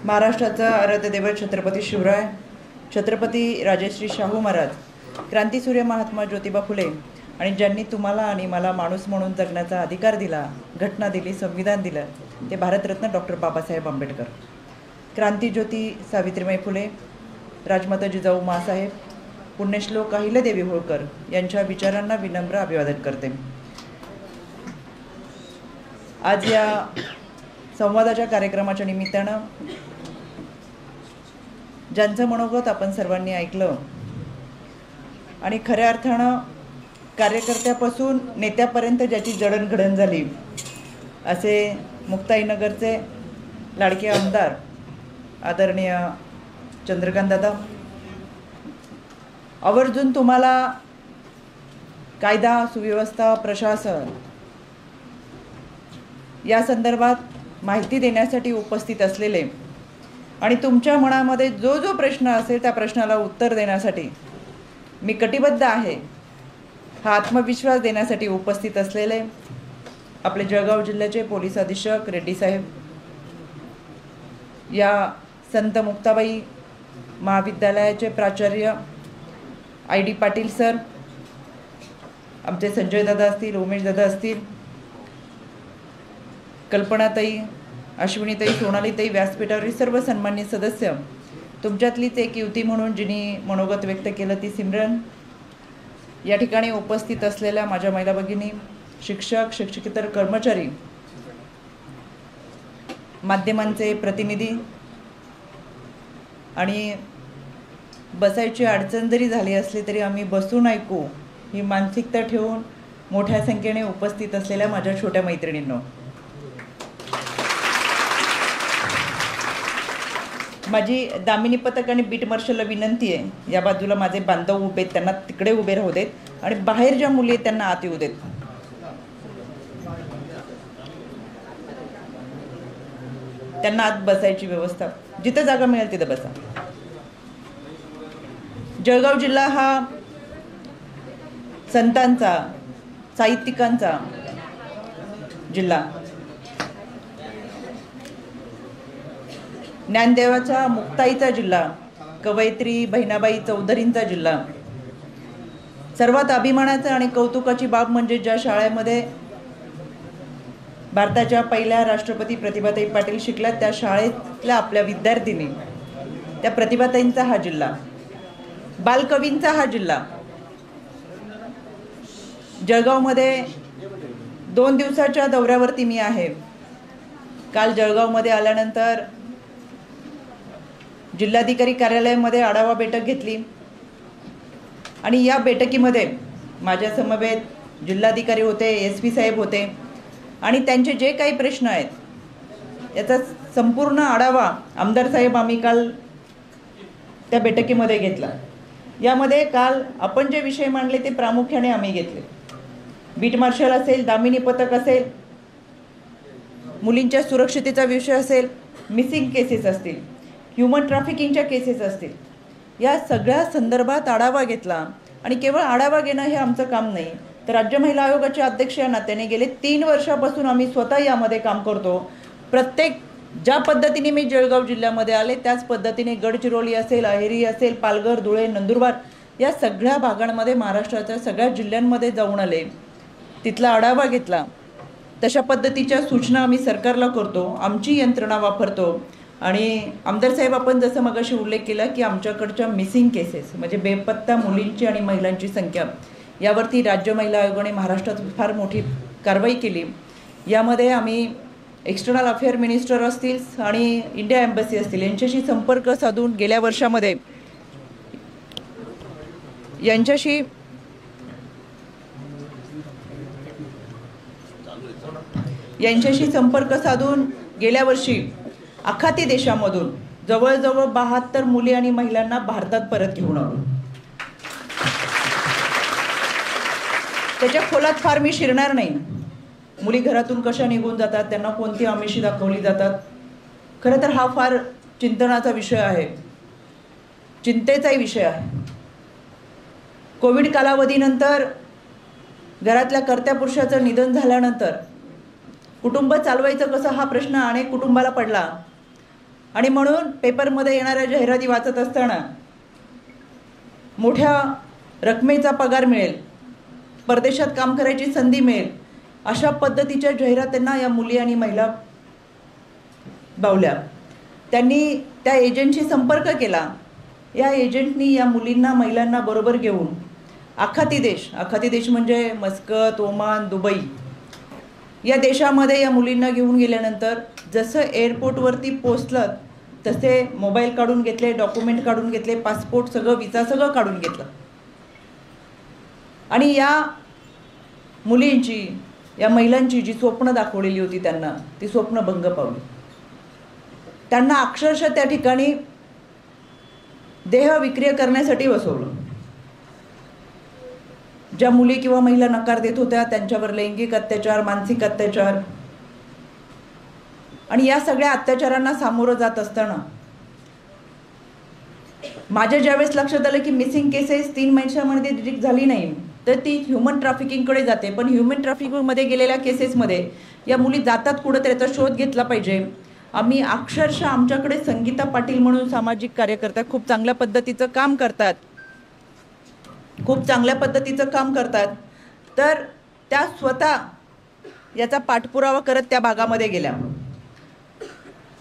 महाराष्ट्राचा आराध्य दैवत छत्रपती शिवराय, छत्रपती राजश्री शाहू महाराज, क्रांतीसूर्य महात्मा ज्योतिबा फुले आणि ज्यांनी तुम्हाला आणि मला माणूस म्हणून जगण्याचा अधिकार दिला, घटना दिली, संविधान दिलं, ते भारतरत्न डॉक्टर बाबासाहेब आंबेडकर. क्रांतीज्योती सावित्रीबाई फुले, राजमाता जिजाऊ माँसाहेब, पुण्यश्लोक अहिल्यादेवी होळकर यांच्या विचारांना विनम्र अभिवादन करते. आज या संवादाच्या कार्यक्रमाच्या निमित्तानं ज्यांचं मनोगत आपण सर्वांनी ऐकलं आणि खऱ्या अर्थानं कार्यकर्त्यापासून नेत्यापर्यंत ज्याची जडणघडण झाली, असे मुक्ताईनगरचे लाडके आमदार आदरणीय चंद्रकांत दादा, आवर्जून तुम्हाला कायदा सुव्यवस्था प्रशासन या संदर्भात माहिती देण्यासाठी उपस्थित असलेले आणि तुमच्या मनामध्ये जो जो प्रश्न असेल त्या प्रश्नाला उत्तर देण्यासाठी मी कटिबद्ध आहे, हा आत्मविश्वास देण्यासाठी उपस्थित असलेले आपले जळगाव जिल्ह्याचे पोलीस अधीक्षक रेड्डी साहेब, या संत मुक्ताबाई महाविद्यालयाचे प्राचार्य ID पाटील सर, आमचे संजय दादा असतील, उमेश दादा असतील, कल्पनाताई, अश्विनीताई, सोनालीताई, व्यासपीठावरील सर्व सन्माननीय सदस्य, तुमच्यातलीच एक युवती म्हणून जिनी मनोगत व्यक्त केलं ती सिमरन, या ठिकाणी उपस्थित असलेल्या माझ्या महिला भगिनी, शिक्षक, शिक्षकेतर कर्मचारी, माध्यमांचे प्रतिनिधी आणि बसायची अडचण जरी झाली असली तरी आम्ही बसून ऐकू ही मानसिकता ठेवून मोठ्या संख्येने उपस्थित असलेल्या माझ्या छोट्या मैत्रिणींनो, माझी दामिनी पथक आणि बीट मार्शलला विनंती आहे, या बाजूला माझे बांधव उभे आहेत त्यांना तिकडे उभे राहू देत आणि बाहेर ज्या मुली आहेत त्यांना आत येऊ देत. त्यांना आत बसायची व्यवस्था, जिथे जागा मिळेल तिथे बसा. जळगाव जिल्हा हा संतांचा, साहित्यिकांचा जिल्हा, ज्ञानदेवाच्या मुक्ताईचा जिल्हा, कवयित्री बहिणाबाई चौधरींचा जिल्हा. सर्वात अभिमानाचा आणि कौतुकाची बाब म्हणजे ज्या शाळेमध्ये भारताच्या पहिल्या राष्ट्रपती प्रतिभाताई पाटील शिकल्या त्या शाळेतल्या आपल्या विद्यार्थिनी, त्या प्रतिभाताईंचा हा जिल्हा, बालकवींचा हा जिल्हा. जळगावमध्ये 2 दिवसाच्या दौऱ्यावरती मी आहे. काल जळगावमध्ये आल्यानंतर जिल्हाधिकारी कार्यालयामध्ये आढावा बैठक घेतली आणि या बैठकीमध्ये माझ्या समवेत जिल्हाधिकारी होते, SP साहेब होते आणि त्यांचे जे काही प्रश्न आहेत याचा संपूर्ण आढावा आमदार साहेब आम्ही काल त्या बैठकीमध्ये घेतला. यामध्ये काल आपण जे विषय मांडले ते प्रामुख्याने आम्ही घेतले. बीट मार्शल असेल, दामिनी पथक असेल, मुलींच्या सुरक्षितेचा विषय असेल, मिसिंग केसेस असतील, ह्युमन ट्रॅफिकिंगच्या केसेस असतील, या सगळ्या संदर्भात आढावा घेतला. आणि केवळ आढावा घेणं हे आमचं काम नाही, तर राज्य महिला आयोगाचे अध्यक्ष या नात्याने गेले 3 वर्षापासून आम्ही स्वतः यामध्ये काम करतो. प्रत्येक ज्या पद्धतीने मी जळगाव जिल्ह्यामध्ये आले त्याच पद्धतीने गडचिरोली असेल, अहेरी असेल, पालघर, धुळे, नंदुरबार या सगळ्या भागांमध्ये महाराष्ट्राच्या सगळ्या जिल्ह्यांमध्ये जाऊन आले, तिथला आढावा घेतला. तशा पद्धतीच्या सूचना आम्ही सरकारला करतो, आमची यंत्रणा वापरतो. आणि आमदार साहेब, आपण जसं मगाशी उल्लेख केला की आमच्याकडच्या मिसिंग केसेस म्हणजे बेपत्ता मुलींची आणि महिलांची संख्या, यावरती राज्य महिला आयोगाने महाराष्ट्रात फार मोठी कारवाई केली. यामध्ये आम्ही एक्सटर्नल अफेअर मिनिस्टर असतील आणि इंडिया एम्बसी असतील यांच्याशी संपर्क साधून गेल्या वर्षामध्ये यांच्याशी संपर्क साधून गेल्या वर्षी आखाती देशामधून जवळजवळ 72 मुली आणि महिलांना भारतात परत घेऊन आलो. त्याच्या खोलात फार मी शिरणार नाही. मुली घरातून कशा निघून जातात, त्यांना कोणती आमिषी दाखवली जातात, खरं तर हा फार चिंतनाचा विषय आहे, चिंतेचाही विषय आहे. कोविड कालावधीनंतर घरातल्या कर्त्या पुरुषाचं निधन झाल्यानंतर कुटुंब चालवायचं कसं हा प्रश्न अनेक कुटुंबाला पडला. आणि म्हणून पेपरमध्ये येणाऱ्या जाहिराती वाचत असताना मोठ्या रकमेचा पगार मिळेल, परदेशात काम करायची संधी मिळेल, अशा पद्धतीच्या जाहिरातींना या मुली आणि महिला बावल्या. त्यांनी त्या एजंटशी संपर्क केला. या एजंटनी या मुलींना महिलांना बरोबर घेऊन आखाती देश म्हणजे मस्कत, ओमान, दुबई या देशामध्ये या मुलींना घेऊन गेल्यानंतर जसं एअरपोर्टवरती पोचलं तसे मोबाईल काढून घेतले, डॉक्युमेंट काढून घेतले, पासपोर्ट सगळं, विसा सगळं काढून घेतलं. आणि या मुलींची, या महिलांची जी स्वप्न दाखवलेली होती त्यांना, ती स्वप्न भंग पावली. त्यांना अक्षरशः त्या ठिकाणी देह विक्रिय करण्यासाठी बसवलं. ज्या मुली किंवा महिला नकार देत होत्या त्यांच्यावर लैंगिक अत्याचार, मानसिक अत्याचार आणि या सगळ्या अत्याचारांना सामोरं जात असताना माझ्या ज्यावेळेस लक्षात आलं की मिसिंग केसेस 3 महिन्यामध्ये डिटेक्ट झाली नाही तर ती ह्युमन ट्रॅफिकिंगकडे जाते. पण ह्युमन ट्रॅफिकिंगमध्ये गेलेल्या केसेसमध्ये या मुली जातात कुठं, त्याचा शोध घेतला पाहिजे. आम्ही अक्षरशः, आमच्याकडे संगीता पाटील म्हणून सामाजिक कार्यकर्त्या खूप चांगल्या पद्धतीचं काम करतात, तर त्या स्वतः याचा पाठपुरावा करत त्या भागामध्ये गेल्या.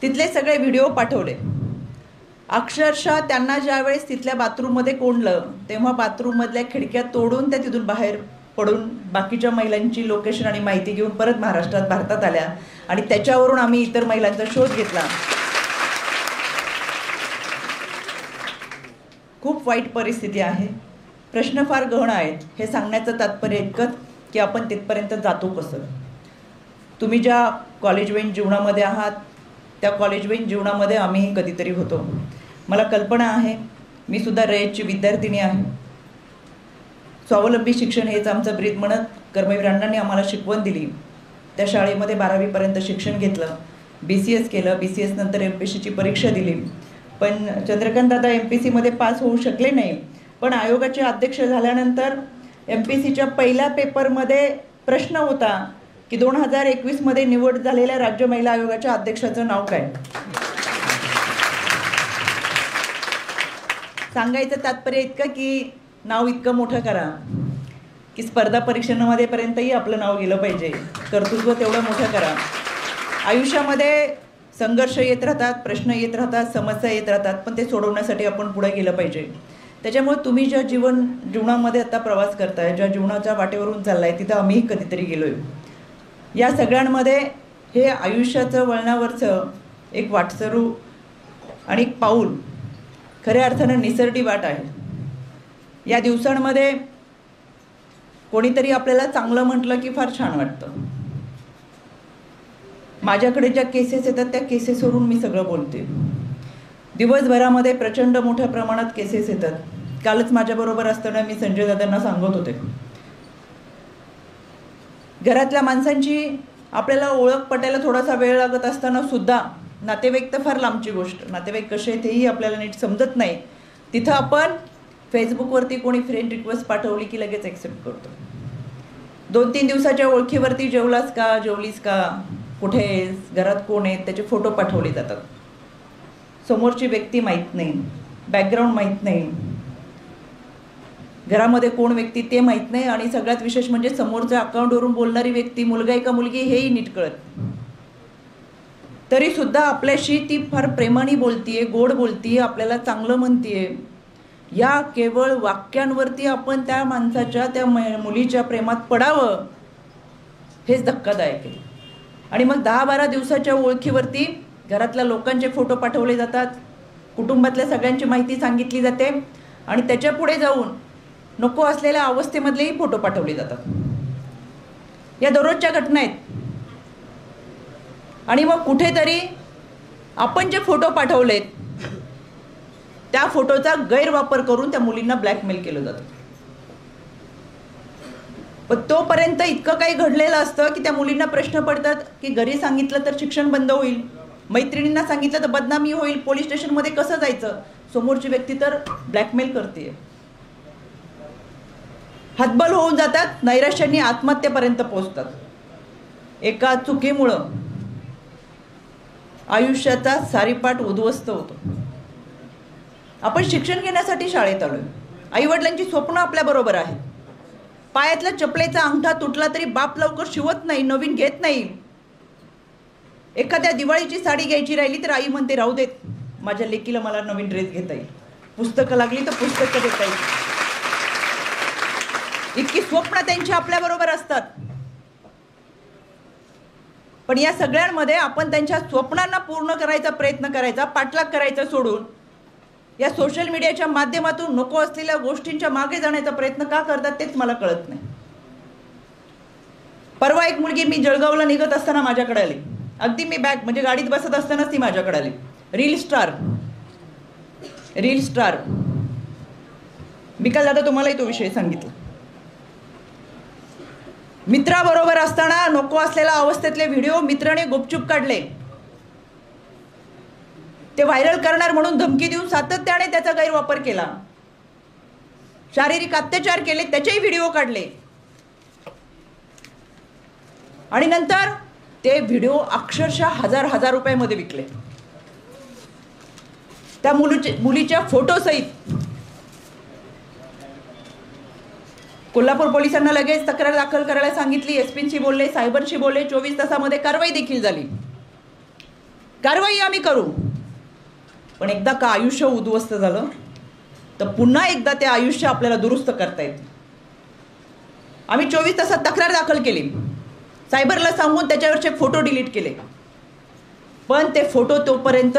तिथले सगळे व्हिडिओ पाठवले. अक्षरशः त्यांना ज्यावेळेस तिथल्या बाथरूममध्ये कोंडलं तेव्हा बाथरूममधल्या खिडक्या तोडून त्या तिथून बाहेर पडून बाकीच्या महिलांची लोकेशन आणि माहिती घेऊन परत भारतात आल्या आणि त्याच्यावरून आम्ही इतर महिलांचा शोध घेतला. खूप वाईट परिस्थिती आहे. प्रश्न फार गहन आहेत. हे सांगण्याचं तात्पर्य इतकंच की आपण तिथपर्यंत जातो कसं. तुम्ही ज्या कॉलेजवेन जीवनामध्ये आहात त्या कॉलेजवेन जीवनामध्ये आम्हीही कधीतरी होतो. मला कल्पना आहे, मी सुद्धा रयतची विद्यार्थिनी आहे. स्वावलंबी शिक्षण हेच आमचं ब्रीद म्हणत कर्मवीर अण्णांनी आम्हाला शिकवण दिली. त्या शाळेमध्ये 12वीपर्यंत शिक्षण घेतलं, BCS केलं, BCS नंतर MPSCची परीक्षा दिली. पण चंद्रकांत दादा MPSCमध्ये पास होऊ शकले नाही. पण आयोगाचे अध्यक्ष झाल्यानंतर MPSCच्या पहिल्या पेपरमध्ये प्रश्न होता की 2021मध्ये निवड झालेल्या राज्य महिला आयोगाच्या अध्यक्षाचं नाव काय. सांगायचं तात्पर्य इतकं की नाव इतकं मोठं करा की स्पर्धा परीक्षांमध्ये पर्यंतही आपलं नाव गेलं पाहिजे. कर्तृत्व तेवढं मोठं करा. आयुष्यामध्ये संघर्ष येत राहतात, प्रश्न येत राहतात, समस्या येत राहतात, पण ते सोडवण्यासाठी आपण पुढे गेलं पाहिजे. त्याच्यामुळे तुम्ही ज्या जीवनामध्ये आता प्रवास करताय, ज्या जीवनाच्या वाटेवरून चाललाय, तिथं आम्हीही कधीतरी गेलोय. या सगळ्यांमध्ये हे आयुष्याचं वळणावरचं एक वाटसरू आणि एक पाऊल खऱ्या अर्थानं निसरडी वाट आहे. या दिवसांमध्ये कोणीतरी आपल्याला चांगलं म्हटलं की फार छान वाटतं. माझ्याकडे ज्या केसेस येतात त्या केसेसवरून मी सगळं बोलते. दिवसभरामध्ये प्रचंड मोठ्या प्रमाणात केसेस येतात. कालच माझ्याबरोबर असताना मी संजय दादांना सांगत होते, घरातल्या माणसांची आपल्याला ओळख पटायला थोडासा वेळ लागत असताना सुद्धा नातेवाईक तर फार लांबची गोष्ट, नातेवाईक कसे तेही आपल्याला नीट समजत नाही. तिथं आपण फेसबुकवरती कोणी फ्रेंड रिक्वेस्ट पाठवली की लगेच ॲक्सेप्ट करतो. 2-3 दिवसाच्या ओळखीवरती जेवलास का, जेवलीस का, कुठे आहेस, घरात कोण आहेत त्याचे फोटो पाठवले जातात. समोरची व्यक्ती माहीत नाही, बॅकग्राऊंड माहीत नाही, घरामध्ये कोण व्यक्ती ते माहीत नाही आणि सगळ्यात विशेष म्हणजे समोरच्या अकाउंटवरून बोलणारी व्यक्ती मुलगा आहे का मुलगी हेही नीट कळत. तरी सुद्धा आपल्याशी ती फार प्रेमाने बोलतीये, गोड बोलतीये, आपल्याला चांगलं म्हणतीये. या केवळ वाक्यांवरती आपण त्या माणसाच्या, त्या मुलीच्या प्रेमात पडावं हेच धक्कादायक आहे. आणि मग 10-12 दिवसाच्या ओळखीवरती घरातल्या लोकांचे फोटो पाठवले जातात, कुटुंबातल्या सगळ्यांची माहिती सांगितली जाते आणि त्याच्या पुढे जाऊन नको असलेल्या अवस्थेमधलेही फोटो पाठवले जातात. या दररोजच्या घटना आहेत. आणि मग कुठेतरी आपण जे फोटो पाठवलेत त्या फोटोचा गैरवापर करून त्या मुलींना ब्लॅकमेल केलं जातं. पण तोपर्यंत इतकं काही घडलेलं असतं की त्या मुलींना प्रश्न पडतात की घरी सांगितलं तर शिक्षण बंद होईल, मैत्रिणींना सांगितलं तर बदनामी होईल, पोलीस स्टेशनमध्ये कसं जायचं. समोरची व्यक्ती तर ब्लॅकमेल करते. हतबल होऊन जातात, नैराश्याने आत्महत्येपर्यंत पोहोचतात एका चुकीमुळं. आयुष्याचा सारीपाट उद्ध्वस्त होतो. आपण शिक्षण घेण्यासाठी शाळेत आलोय. आईवडिलांची स्वप्न आपल्याबरोबर आहेत. पायातला चपलेचा अंगठा तुटला तरी बाप लवकर शिवत नाही, नवीन घेत नाही. एखाद्या दिवाळीची साडी घ्यायची राहिली तर आई म्हणते राहू देत, माझ्या लेकीला मला नवीन ड्रेस घेता येईल. पुस्तकं लागली तर पुस्तकं देता येईल. इतकी स्वप्न त्यांची आपल्याबरोबर असतात. पण या सगळ्यांमध्ये आपण त्यांच्या स्वप्नांना पूर्ण करायचा प्रयत्न करायचा, पाठलाग करायचा सोडून या सोशल मीडियाच्या माध्यमातून नको असलेल्या गोष्टींच्या मागे जाण्याचा प्रयत्न का करतात तेच मला कळत नाही. परवा एक मुलगी, मी जळगावला निघत असताना माझ्याकडे आली. अगदी मी बॅग म्हणजे गाडीत बसत असतानाच ती माझ्याकडे आली. रील स्टार मी काल दादा तुम्हालाही तो विषय सांगितला. मित्राबरोबर असताना नको असलेल्या अवस्थेतले व्हिडिओ मित्राने गुपचूप काढले. ते व्हायरल करणार म्हणून धमकी देऊन सातत्याने त्याचा गैरवापर केला. शारीरिक अत्याचार केले, त्याचेही व्हिडिओ काढले. आणि नंतर ते व्हिडिओ अक्षरशः हजार रुपयामध्ये विकले. त्या मुलीच्या फोटो सहित. कोल्हापूर पोलिसांना लगेच तक्रार दाखल करायला सांगितली. एसपींशी बोलले, सायबरशी बोलले. 24 तासामध्ये कारवाई देखील झाली. कारवाई आम्ही करू. पण एकदा का आयुष्य उद्ध्वस्त झालं तर पुन्हा एकदा ते आयुष्य आपल्याला दुरुस्त करता येतं. आम्ही 24 तासात तक्रार दाखल केली. सायबरला सांगून त्याच्यावरचे फोटो डिलीट केले. पण ते फोटो तोपर्यंत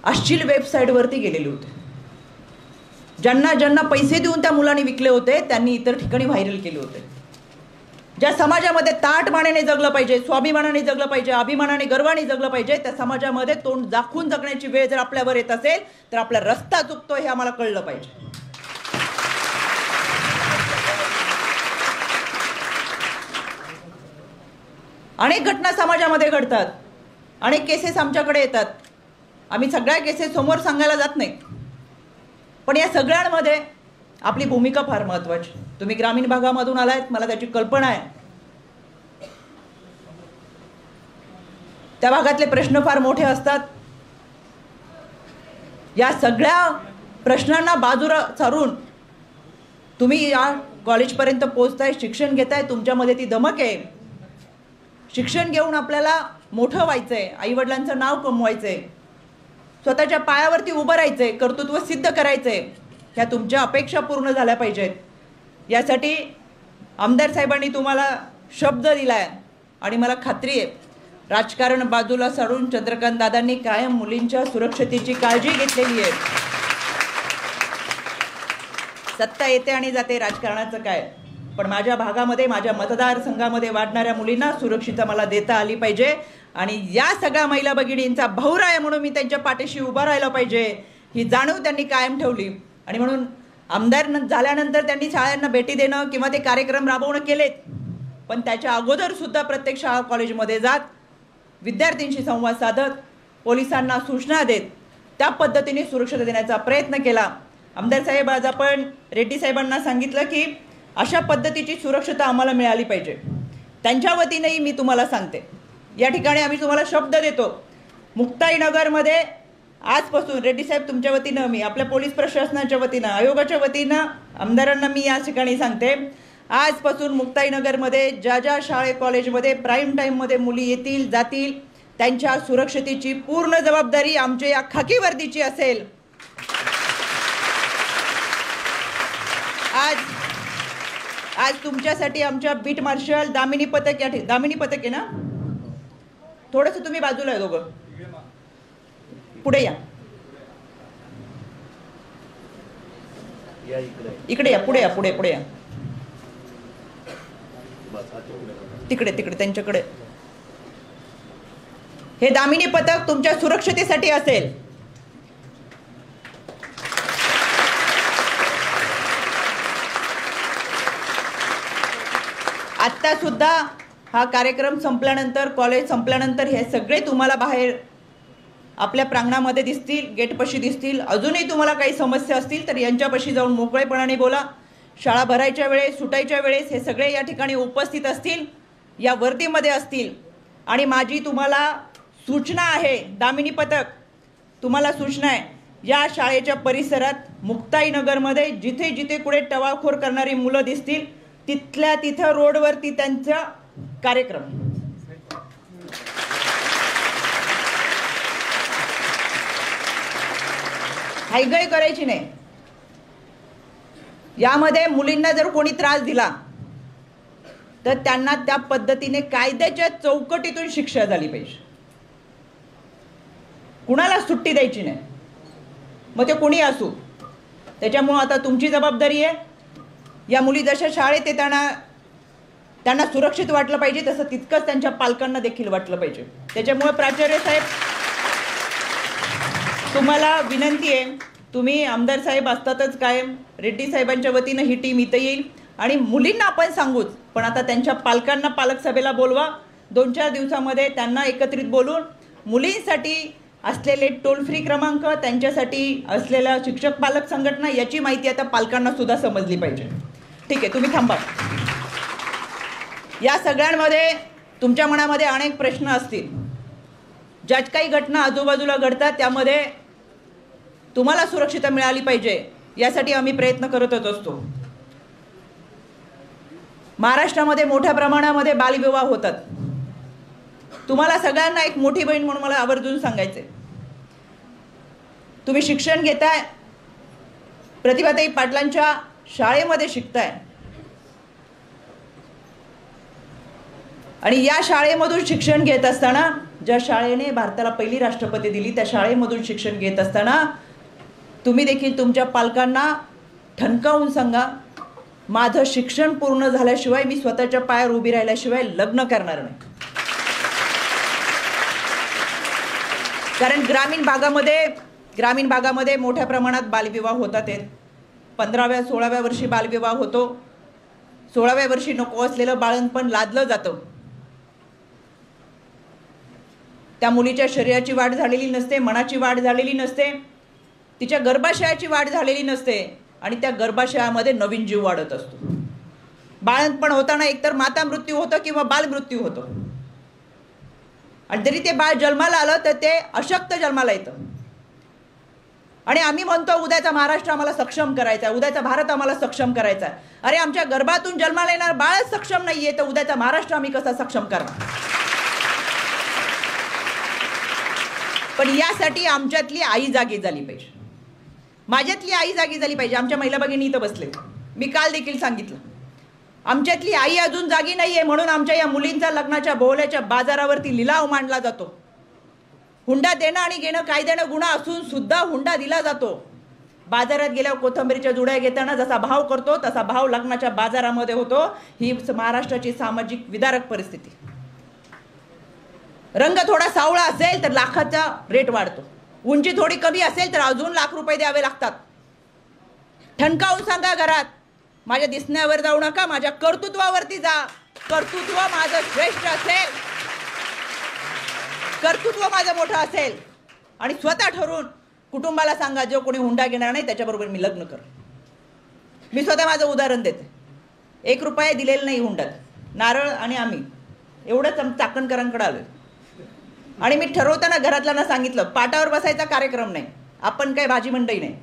अश्लील वेबसाईटवरती गेलेले होते. ज्यांना पैसे देऊन त्या मुलांनी विकले होते त्यांनी इतर ठिकाणी व्हायरल केले होते. ज्या समाजामध्ये ताटमानेने जगलं पाहिजे, स्वाभिमानाने जगलं पाहिजे, अभिमानाने गर्वाने जगलं पाहिजे, त्या समाजामध्ये तोंड दाखवून जगण्याची वेळ जर आपल्यावर येत असेल तर आपला रस्ता चुकतो हे आम्हाला कळलं पाहिजे. अनेक घटना समाजामध्ये घडतात. अनेक केसेस आमच्याकडे येतात. आम्ही सगळ्या केसेस समोर सांगायला जात नाही. पण या सगळ्यांमध्ये आपली भूमिका फार महत्त्वाची. तुम्ही ग्रामीण भागामधून आलात, मला त्याची कल्पना आहे. त्या भागातले प्रश्न फार मोठे असतात. या सगळ्या प्रश्नांना बाजूला सारून तुम्ही या कॉलेजपर्यंत पोहोचताय, शिक्षण घेताय, तुमच्यामध्ये ती धमक आहे. शिक्षण घेऊन आपल्याला मोठं व्हायचंय, आईवडिलांचं नाव कमवायचंय, स्वतःच्या पायावरती उभं राहायचंय, कर्तृत्व सिद्ध करायचंय. ह्या तुमच्या अपेक्षा पूर्ण झाल्या पाहिजेत. यासाठी आमदार साहेबांनी तुम्हाला शब्द दिलाय आणि मला खात्री आहे राजकारण बाजूला सारून चंद्रकांत दादांनी कायम मुलींच्या सुरक्षतेची काळजी घेतलेली आहे. सत्ता येते आणि जाते, राजकारणाचं काय, पण माझ्या भागामध्ये, माझ्या मतदारसंघामध्ये वाढणाऱ्या मुलींना सुरक्षितता मला देता आली पाहिजे. आणि या सगळ्या महिला भगिनींचा भाऊराय म्हणून मी त्यांच्या पाठीशी उभा राहायला पाहिजे ही जाणीव त्यांनी कायम ठेवली. आणि म्हणून आमदार झाल्यानंतर त्यांनी शाळांना भेटी देणं किंवा ते कार्यक्रम राबवणं केलेत. पण त्याच्या अगोदर सुद्धा प्रत्येक शाळा कॉलेजमध्ये जात, विद्यार्थ्यांशी संवाद साधत, पोलिसांना सूचना देत त्या पद्धतीने सुरक्षता देण्याचा प्रयत्न केला. आमदार साहेब, आज आपण रेड्डी साहेबांना सांगितलं की अशा पद्धतीची सुरक्षता आम्हाला मिळाली पाहिजे. त्यांच्या वतीनेही मी तुम्हाला सांगते, या ठिकाणी आम्ही तुम्हाला शब्द देतो, मुक्ताईनगरमध्ये आजपासून रेड्डी साहेब तुमच्या वतीनं, मी आपल्या पोलीस प्रशासनाच्या वतीनं, आयोगाच्या वतीनं आमदारांना मी या ठिकाणी सांगते, आजपासून मुक्ताईनगरमध्ये ज्या शाळे कॉलेजमध्ये प्राईम टाईममध्ये मुली येतील जातील त्यांच्या सुरक्षतेची पूर्ण जबाबदारी आमच्या या खाकी वर्दीची असेल. आज तुमच्यासाठी आमच्या बीट मार्शल दामिनी पथक, दामिनी पथक आहे ना, थोडंसं तुम्ही बाजूला आहे दोघं, पुढे या, इकडे या, पुढे या, पुढे या, तिकडे त्यांच्याकडे. हे दामिनी पथक तुमच्या सुरक्षतेसाठी असेल. आत्ता सुद्धा हा कार्यक्रम संपल्यानंतर, कॉलेज संपल्यानंतर हे सगळे तुम्हाला बाहेर आपल्या प्रांगणामध्ये दिसतील, गेटपाशी दिसतील. अजूनही तुम्हाला काही समस्या असतील तर यांच्यापाशी जाऊन मोकळेपणाने बोला. शाळा भरायच्या वेळेस, सुटायच्या वेळेस हे सगळे या ठिकाणी उपस्थित असतील, या वर्दीमध्ये असतील. आणि माझी तुम्हाला सूचना आहे, दामिनी पथक तुम्हाला सूचना आहे, या शाळेच्या परिसरात मुक्ताईनगरमध्ये जिथे जिथे कुठे टवाळखोर करणारी मुलं दिसतील तिथल्या तिथं रोडवरती त्यांचा कार्यक्रम. हायगय करायची नाही. यामध्ये मुलींना जर कोणी त्रास दिला तर त्यांना त्या पद्धतीने कायद्याच्या चौकटीतून शिक्षा झाली पाहिजे. कुणाला सुट्टी द्यायची नाही, मग ते कोणी असू. त्याच्यामुळे आता तुमची जबाबदारी आहे. या मुली जशा शाळेत येताना त्यांना सुरक्षित वाटलं पाहिजे तसं तितकंच त्यांच्या पालकांना देखील वाटलं पाहिजे. त्याच्यामुळे प्राचार्य साहेब तुम्हाला विनंती आहे, तुम्ही आमदार साहेब असतातच कायम, रेड्डी साहेबांच्या वतीनं ही टीम इथं येईल आणि मुलींना आपण सांगूच, पण आता त्यांच्या पालकांना पालक सभेला बोलवा. 2-4 दिवसामध्ये त्यांना एकत्रित बोलून मुलींसाठी असलेले टोल फ्री क्रमांक, त्यांच्यासाठी असलेल्या शिक्षक पालक संघटना याची माहिती आता पालकांना सुद्धा समजली पाहिजे. ठीक आहे, तुम्ही थांबा. या सगळ्यांमध्ये तुमच्या मनामध्ये अनेक प्रश्न असतील. ज्या काही घटना आजूबाजूला घडतात त्यामध्ये तुम्हाला सुरक्षितता मिळाली पाहिजे यासाठी आम्ही प्रयत्न करतच असतो. महाराष्ट्रामध्ये मोठ्या प्रमाणामध्ये बालविवाह होतात. तुम्हाला सगळ्यांना एक मोठी बहीण म्हणून मला आवर्जून सांगायचे, तुम्ही शिक्षण घेताय, प्रतिभाताई पाटलांच्या शाळेमध्ये शिकताय आणि या शाळेमधून शिक्षण घेत असताना, ज्या शाळेने भारताला पहिली राष्ट्रपती दिली त्या शाळेमधून शिक्षण घेत असताना तुम्ही देखील तुमच्या पालकांना ठणकावून सांगा, माझं शिक्षण पूर्ण झाल्याशिवाय मी स्वतःच्या पायावर उभी राहिल्याशिवाय लग्न करणार नाही. कारण ग्रामीण भागामध्ये मोठ्या प्रमाणात बालविवाह होतात. 15व्या 16व्या वर्षी बालविवाह होतो. 16व्या वर्षी नको असलेलं बाळंतपण लादलं जातं. त्या मुलीच्या शरीराची वाढ झालेली नसते, मनाची वाढ झालेली नसते, तिच्या गर्भाशयाची वाढ झालेली नसते आणि त्या गर्भाशयामध्ये नवीन जीव वाढत असतो. बाळंतपण होताना एकतर माता मृत्यू होतो किंवा बाल मृत्यू होतो. आणि जरी ते बाळ जन्माला आलं तर ते अशक्त जन्माला येतं. आणि आम्ही म्हणतो उद्याचा महाराष्ट्र आम्हाला सक्षम करायचा आहे, उद्याचा भारत आम्हाला सक्षम करायचा आहे. अरे आमच्या गर्भातून जन्माला येणार बाळच सक्षम नाहीये तर उद्याचा महाराष्ट्र आम्ही कसा सक्षम करणार. पण यासाठी आमच्यातली आई जागी झाली पाहिजे, माझ्यातली आई जागी झाली पाहिजे. आमच्या महिला भगिनी इथं बसले, मी काल देखील सांगितलं, आमच्यातली आई अजून जागी नाहीये म्हणून आमच्या या मुलींचा लग्नाच्या बोहल्याच्या बाजारावरती लिलाव मांडला जातो. हुंडा देणं आणि घेणं कायद्यानं गुन्हा असून सुद्धा हुंडा दिला जातो. बाजारात गेल्यावर कोथंबीरच्या जुड्या घेताना जसा भाव करतो तसा भाव लग्नाच्या बाजारामध्ये होतो. ही महाराष्ट्राची सामाजिक विदारक परिस्थिती. रंग थोडा सावळा असेल तर लाखाचा रेट वाढतो, उंची थोडी कमी असेल तर अजून लाख रुपये द्यावे लागतात. ठणकावून सांगा घरात, माझ्या दिसण्यावर जाऊ नका, माझ्या कर्तृत्वावरती जा. कर्तृत्व माझं श्रेष्ठ असेल, कर्तृत्व माझं मोठं असेल आणि स्वतः ठरवून कुटुंबाला सांगा जो कोणी हुंडा घेणार नाही त्याच्याबरोबर मी लग्न कर. मी स्वतः माझं उदाहरण देते. 1 रुपया दिलेला नाही हुंड्यात, नारळ आणि आम्ही एवढंच चाकणकरांकडे आलोय. आणि मी ठरवताना घरातल्यांना सांगितलं पाटावर बसायचा कार्यक्रम नाही, आपण काय भाजी मंडई नाही,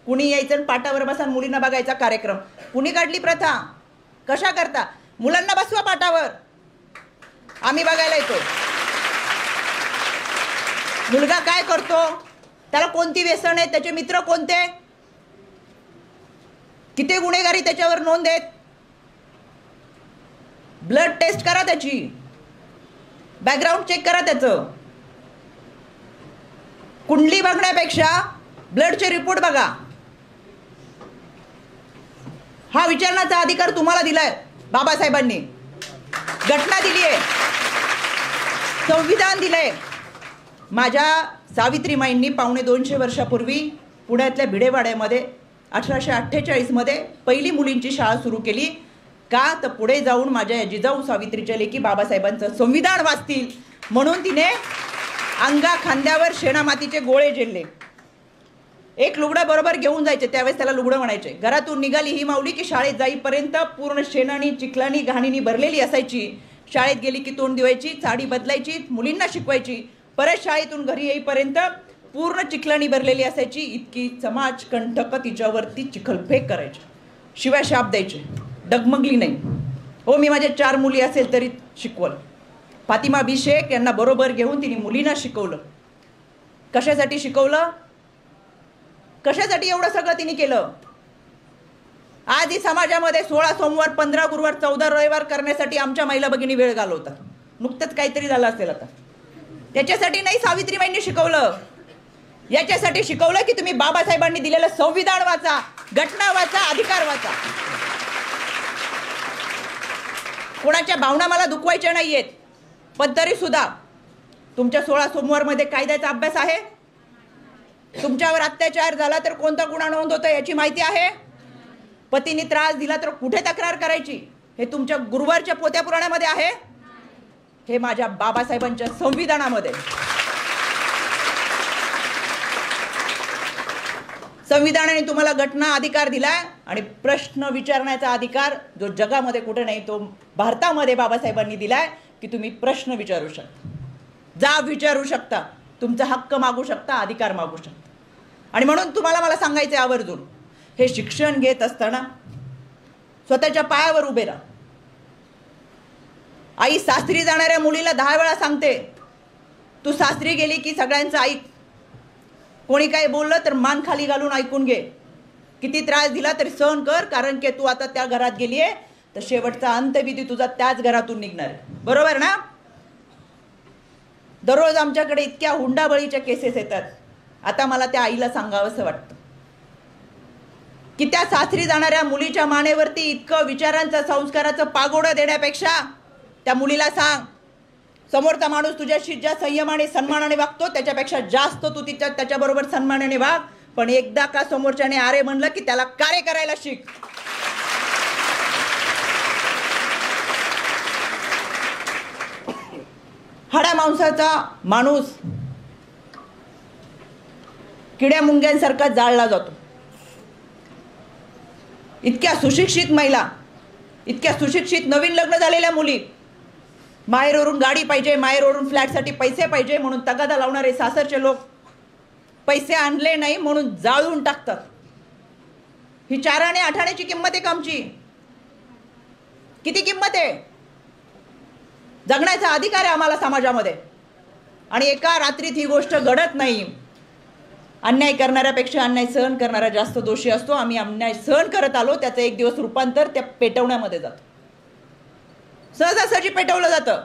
कुणी यायचं पाटावर बसा मुलींना बघायचा कार्यक्रम. कुणी काढली प्रथा, कशा करता, मुलांना बसवा पाटावर, आम्ही बघायला येतो. मुलगा काय करतो, त्याला कोणती व्यसन आहे, त्याचे मित्र कोणते, किती गुन्हेगारी त्याच्यावर नोंद आहेत, ब्लड टेस्ट करा, त्याची बॅकग्राऊंड चेक करा, त्याचं कुंडली बघण्यापेक्षा ब्लडचे रिपोर्ट बघा. हा विचारण्याचा अधिकार तुम्हाला दिलाय बाबासाहेबांनी, घटना दिली आहे, संविधान दिलंय. माझ्या सावित्रीमाईंनी 250 वर्षापूर्वी पुण्यातल्या भिडेवाड्यामध्ये 1848 मध्ये पहिली मुलींची शाळा सुरू केली. का तर पुढे जाऊन माझ्या जिजाऊ सावित्रीच्या लेकी बाबासाहेबांचं संविधान वाचतील म्हणून तिने अंगा खांद्यावर शेणामातीचे गोळे झेलले. एक लुगडं बरोबर घेऊन जायचे, त्यावेळेस त्याला लुगडं म्हणायचे. घरातून निघाली ही माऊली की शाळेत जाईपर्यंत पूर्ण शेणानी चिखलानी घाणीनी भरलेली असायची. शाळेत गेली की तोंड धुवायची, साडी बदलायची, मुलींना शिकवायची. परत शाळेतून घरी येईपर्यंत पूर्ण चिखलानी भरलेली असायची, इतकी समाज कंटक तिच्यावरती चिखलफेक करायची, शिवाय शाप द्यायचे, डगमगली नाही. हो, मी माझ्या 4 मुली असेल तरी शिकवलं. फातिमा बी शेख यांना बरोबर घेऊन तिने मुलींना शिकवलं. कशासाठी शिकवलं? कशासाठी एवढं सगळं तिने केलं? आज ही समाजामध्ये 16 सोमवार, 15 गुरुवार, 14 रविवार करण्यासाठी आमच्या महिला भगिनी वेळ घालवतात. नुकतंच काहीतरी झालं असेल आता. त्याच्यासाठी नाही सावित्रीबाईंनी शिकवलं, याच्यासाठी शिकवलं की तुम्ही बाबासाहेबांनी दिलेलं संविधान वाचा, घटना वाचा, अधिकार वाचा. कोणाच्या भावना मला दुखवायच्या नाहीयेत, पण तरी सुद्धा तुमच्या 16 सोमवारमध्ये कायद्याचा अभ्यास आहे? तुमच्यावर अत्याचार झाला तर कोणता गुन्हा नोंद होतो याची माहिती आहे? पतीने त्रास दिला तर कुठे तक्रार करायची हे तुमच्या गुरुवारच्या पोत्या पुराणामध्ये आहे? हे माझ्या बाबासाहेबांच्या संविधानामध्ये. संविधानाने तुम्हाला घटना अधिकार दिलाय आणि प्रश्न विचारण्याचा अधिकार जो जगामध्ये कुठे नाही तो भारतामध्ये बाबासाहेबांनी दिलाय की तुम्ही प्रश्न विचारू शकता, जाब विचारू शकता, तुमचा हक्क मागू शकता, अधिकार मागू शकता. आणि म्हणून तुम्हाला मला सांगायचे आवर्जून, हे शिक्षण घेत असताना स्वतःच्या पायावर उभे राहा. आई सासरी जाणाऱ्या मुलीला 10 वेळा सांगते, तू सासरी गेली की सगळ्यांचं ऐक. कोणी काय बोललं तर मान खाली घालून ऐकून घे. किती त्रास दिला तरी सहन कर, कारण की तू आता त्या घरात गेलीये तर शेवटचा अंतविधी तुझा त्याच घरातून निघणार आहे. बरोबर ना? दररोज आमच्याकडे इतक्या हुंडाबळीच्या केसेस येतात. आता मला त्या आईला सांगावंसं वाटतं की त्या सासरी जाणाऱ्या मुलीच्या मानेवरती इतकं विचारांचं, संस्काराचं पागोडं देण्यापेक्षा त्या मुलीला सांग, समोरचा माणूस तुझ्याशी ज्या संयमाने सन्मानाने वागतो त्याच्यापेक्षा जास्त तू त्याच्याबरोबर सन्मानाने वाग. पण एकदा का समोरच्याने आरे म्हणलं की त्याला कार्य करायला शिक. हाडा मांसाचा माणूस किड्या मुंग्यांसारखा जाळला जातो. इतक्या सुशिक्षित महिला, इतक्या सुशिक्षित नवीन लग्न झालेल्या मुली, माहेरवरून गाडी पाहिजे, माहेरवरून फ्लॅटसाठी पैसे पाहिजे म्हणून तगादा लावणारे सासरचे लोक पैसे आणले नाही म्हणून जाळून टाकतात. ही 4 आणे 8 आण्याची किंमत आहे का आमची? किती किंमत आहे? जगण्याचा अधिकार आहे आम्हाला समाजामध्ये. आणि एका रात्रीत ही गोष्ट घडत नाही. अन्याय करणाऱ्यापेक्षा अन्याय सहन करणारा जास्त दोषी असतो. आम्ही अन्याय सहन करत आलो, त्याचं एक दिवस रूपांतर त्या पेटवण्यामध्ये जातं. सहजासहजी पेटवलं जातं.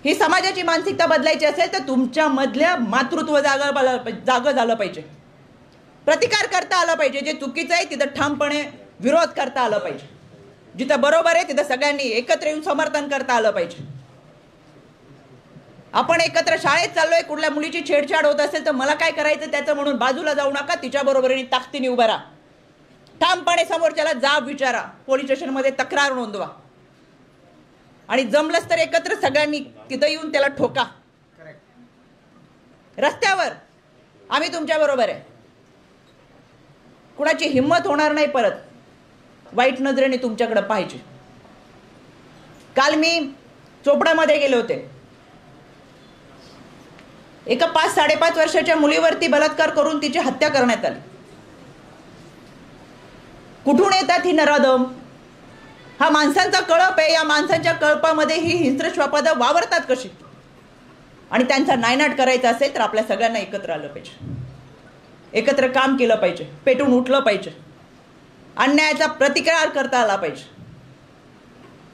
ही समाजाची मानसिकता बदलायची असेल तर तुमच्या मधल्या मातृत्व जागं झालं पाहिजे. प्रतिकार करता आला पाहिजे. जे चुकीचं आहे तिथं ठामपणे विरोध करता आलं पाहिजे. जिथं बरोबर आहे तिथं सगळ्यांनी एकत्र येऊन समर्थन करता आलं पाहिजे. आपण एकत्र शाळेत चाललोय, कुठल्या मुलीची छेडछाड होत असेल तर मला काय करायचं त्याचं म्हणून बाजूला जाऊ नका. तिच्या बरोबरीने ताकदीने उभा राहा. ठामपणे समोरच्याला जाब विचारा, पोलीस स्टेशनमध्ये तक्रार नोंदवा आणि जमलंच तर एकत्र सगळ्यांनी तिथं येऊन त्याला ठोका. रस्त्यावर आम्ही तुमच्या बरोबर आहे. कुणाची हिंमत होणार नाही परत वाईट नजरेने तुमच्याकडे पाहायची. काल मी चोपडामध्ये गेले होते. एका 5-5.5 वर्षाच्या मुलीवरती बलात्कार करून तिची हत्या करण्यात आली. कुठून येतात ही नराधम? हा माणसांचा कळप आहे. या माणसांच्या कळपामध्ये ही हिंस्रश्वापद वावरतात कशी? आणि त्यांचा नायनाट करायचा असेल तर आपल्या सगळ्यांना एकत्र आलं पाहिजे, एकत्र काम केलं पाहिजे, पेटून उठलं पाहिजे, अन्यायाचा प्रतिकार करता आला पाहिजे.